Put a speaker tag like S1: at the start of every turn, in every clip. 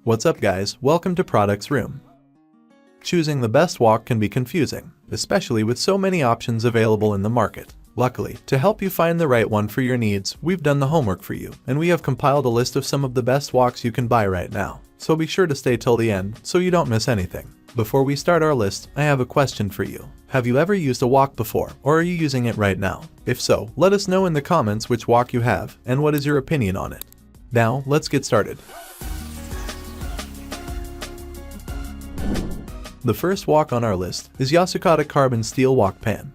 S1: What's up guys, welcome to Products Room. Choosing the best wok can be confusing, especially with so many options available in the market. Luckily, to help you find the right one for your needs, we've done the homework for you, and we have compiled a list of some of the best woks you can buy right now. So be sure to stay till the end, so you don't miss anything. Before we start our list, I have a question for you. Have you ever used a wok before, or are you using it right now? If so, let us know in the comments which wok you have, and what is your opinion on it. Now, let's get started. The first wok on our list is Yasukata Carbon Steel Wok Pan.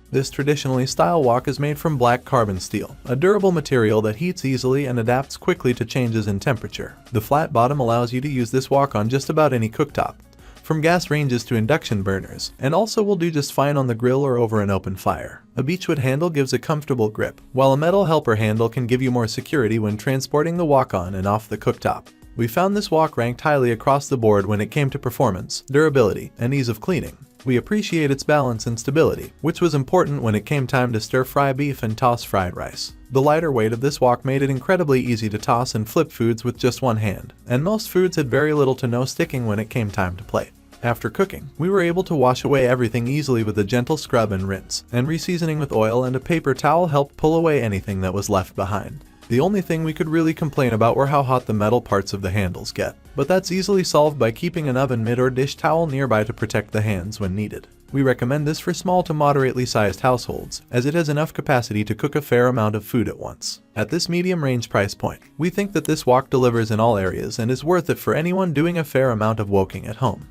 S1: This traditionally style wok is made from black carbon steel, a durable material that heats easily and adapts quickly to changes in temperature. The flat bottom allows you to use this wok on just about any cooktop, from gas ranges to induction burners, and also will do just fine on the grill or over an open fire. A beechwood handle gives a comfortable grip, while a metal helper handle can give you more security when transporting the wok on and off the cooktop. We found this wok ranked highly across the board when it came to performance, durability, and ease of cleaning. We appreciate its balance and stability, which was important when it came time to stir-fry beef and toss fried rice. The lighter weight of this wok made it incredibly easy to toss and flip foods with just one hand, and most foods had very little to no sticking when it came time to plate. After cooking, we were able to wash away everything easily with a gentle scrub and rinse, and reseasoning with oil and a paper towel helped pull away anything that was left behind. The only thing we could really complain about were how hot the metal parts of the handles get, but that's easily solved by keeping an oven mitt or dish towel nearby to protect the hands when needed. We recommend this for small to moderately sized households, as it has enough capacity to cook a fair amount of food at once. At this medium range price point, we think that this wok delivers in all areas and is worth it for anyone doing a fair amount of woking at home.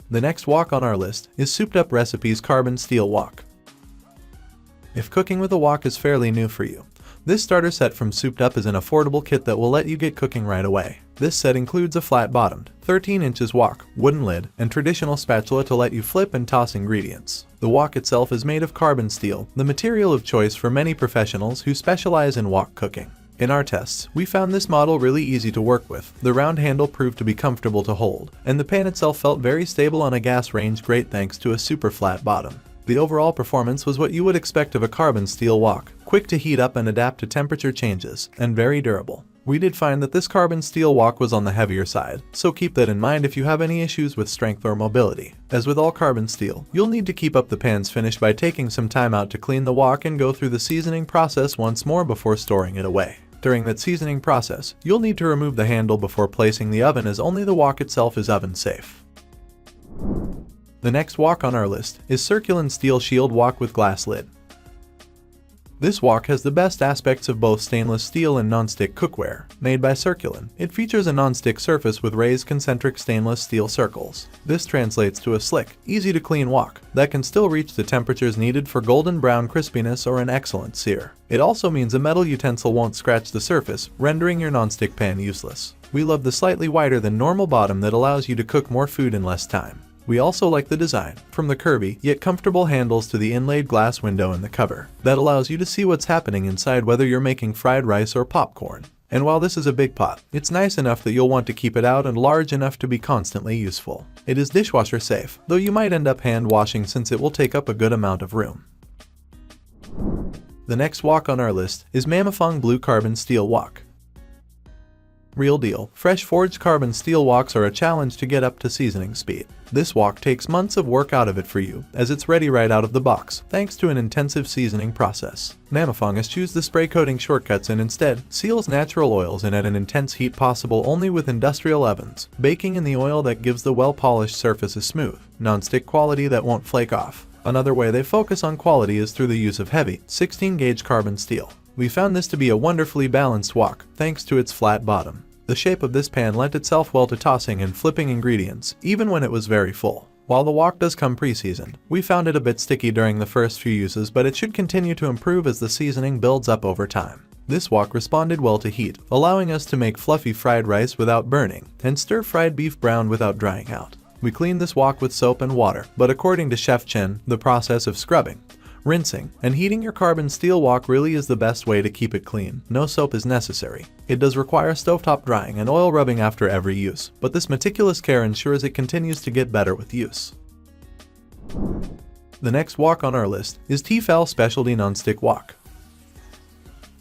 S1: The next wok on our list is Souped Up Recipes Carbon Steel Wok. If cooking with a wok is fairly new for you, this starter set from Souped Up is an affordable kit that will let you get cooking right away. This set includes a flat-bottomed, 13 inches wok, wooden lid, and traditional spatula to let you flip and toss ingredients. The wok itself is made of carbon steel, the material of choice for many professionals who specialize in wok cooking. In our tests, we found this model really easy to work with. The round handle proved to be comfortable to hold, and the pan itself felt very stable on a gas range, great thanks to a super flat bottom. The overall performance was what you would expect of a carbon steel wok, quick to heat up and adapt to temperature changes, and very durable. We did find that this carbon steel wok was on the heavier side, so keep that in mind if you have any issues with strength or mobility. As with all carbon steel, you'll need to keep up the pan's finish by taking some time out to clean the wok and go through the seasoning process once more before storing it away. During that seasoning process, you'll need to remove the handle before placing the oven, as only the wok itself is oven safe. The next wok on our list is Circulen Steel Shield Wok with Glass Lid. This wok has the best aspects of both stainless steel and non-stick cookware. Made by Circulen, it features a non-stick surface with raised concentric stainless steel circles. This translates to a slick, easy-to-clean wok that can still reach the temperatures needed for golden brown crispiness or an excellent sear. It also means a metal utensil won't scratch the surface, rendering your non-stick pan useless. We love the slightly wider than normal bottom that allows you to cook more food in less time. We also like the design, from the curvy yet comfortable handles to the inlaid glass window in the cover, that allows you to see what's happening inside whether you're making fried rice or popcorn. And while this is a big pot, it's nice enough that you'll want to keep it out and large enough to be constantly useful. It is dishwasher safe, though you might end up hand washing since it will take up a good amount of room. The next wok on our list is Mamafong Blue Carbon Steel Wok. Real deal, fresh forged carbon steel woks are a challenge to get up to seasoning speed. This wok takes months of work out of it for you, as it's ready right out of the box, thanks to an intensive seasoning process. Mamafong eschews the spray coating shortcuts and instead seals natural oils in at an intense heat possible only with industrial ovens, baking in the oil that gives the well-polished surface a smooth, non-stick quality that won't flake off. Another way they focus on quality is through the use of heavy, 16-gauge carbon steel. We found this to be a wonderfully balanced wok, thanks to its flat bottom. The shape of this pan lent itself well to tossing and flipping ingredients, even when it was very full. While the wok does come pre-seasoned, we found it a bit sticky during the first few uses, but it should continue to improve as the seasoning builds up over time. This wok responded well to heat, allowing us to make fluffy fried rice without burning, and stir-fried beef brown without drying out. We cleaned this wok with soap and water, but according to Chef Chen, the process of scrubbing, rinsing, and heating your carbon steel wok really is the best way to keep it clean. No soap is necessary. It does require stovetop drying and oil rubbing after every use, but this meticulous care ensures it continues to get better with use. The next wok on our list is Tefal Specialty Nonstick Wok.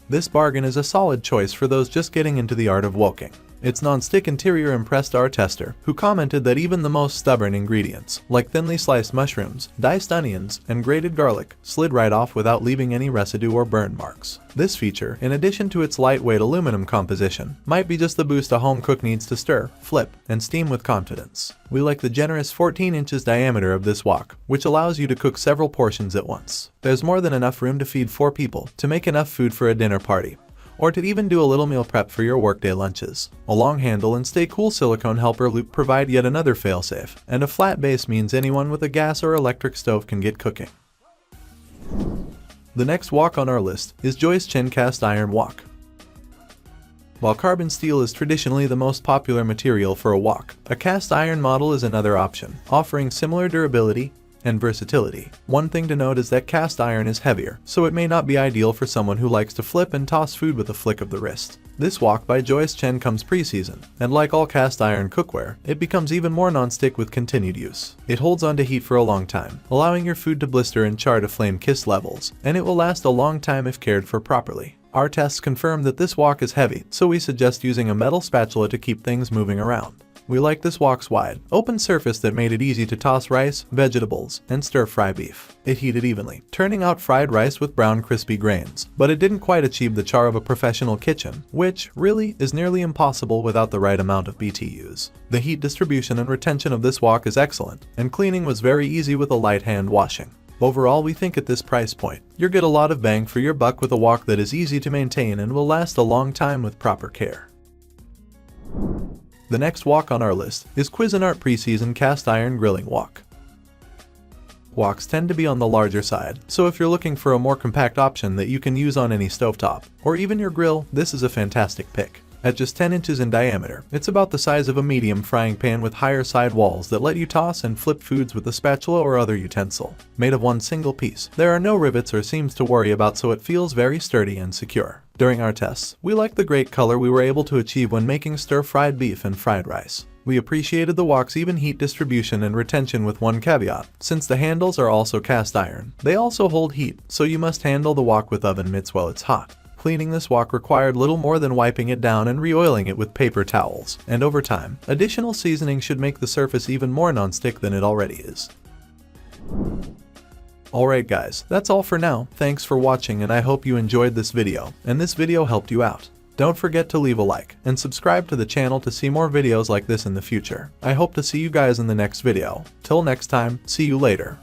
S1: This bargain is a solid choice for those just getting into the art of woking. Its non-stick interior impressed our tester, who commented that even the most stubborn ingredients, like thinly sliced mushrooms, diced onions, and grated garlic, slid right off without leaving any residue or burn marks. This feature, in addition to its lightweight aluminum composition, might be just the boost a home cook needs to stir, flip, and steam with confidence. We like the generous 14 inches diameter of this wok, which allows you to cook several portions at once. There's more than enough room to feed 4 people, to make enough food for a dinner party, or to even do a little meal prep for your workday lunches. A long handle and stay cool silicone helper loop provide yet another failsafe, and a flat base means anyone with a gas or electric stove can get cooking. The next wok on our list is Joyce Chen Cast Iron Wok. While carbon steel is traditionally the most popular material for a wok, a cast iron model is another option, offering similar durability and versatility. One thing to note is that cast iron is heavier, so it may not be ideal for someone who likes to flip and toss food with a flick of the wrist. This wok by Joyce Chen comes pre-seasoned, and like all cast iron cookware, it becomes even more non-stick with continued use. It holds on to heat for a long time, allowing your food to blister and char to flame-kissed levels, and it will last a long time if cared for properly. Our tests confirm that this wok is heavy, so we suggest using a metal spatula to keep things moving around. We like this wok's wide, open surface that made it easy to toss rice, vegetables, and stir-fry beef. It heated evenly, turning out fried rice with brown crispy grains, but it didn't quite achieve the char of a professional kitchen, which, really, is nearly impossible without the right amount of BTUs. The heat distribution and retention of this wok is excellent, and cleaning was very easy with a light hand washing. Overall, we think at this price point, you'll get a lot of bang for your buck with a wok that is easy to maintain and will last a long time with proper care. The next wok on our list is Cuisinart Pre-Seasoned Cast Iron Grilling Wok. Woks tend to be on the larger side, so if you're looking for a more compact option that you can use on any stovetop, or even your grill, this is a fantastic pick. At just 10 inches in diameter, it's about the size of a medium frying pan with higher side walls that let you toss and flip foods with a spatula or other utensil. Made of one single piece, there are no rivets or seams to worry about, so it feels very sturdy and secure. During our tests, we liked the great color we were able to achieve when making stir-fried beef and fried rice. We appreciated the wok's even heat distribution and retention with one caveat. Since the handles are also cast iron, they also hold heat, so you must handle the wok with oven mitts while it's hot. Cleaning this wok required little more than wiping it down and re-oiling it with paper towels, and over time, additional seasoning should make the surface even more non-stick than it already is. Alright guys, that's all for now. Thanks for watching, and I hope you enjoyed this video, and this video helped you out. Don't forget to leave a like, and subscribe to the channel to see more videos like this in the future. I hope to see you guys in the next video. Till next time, see you later.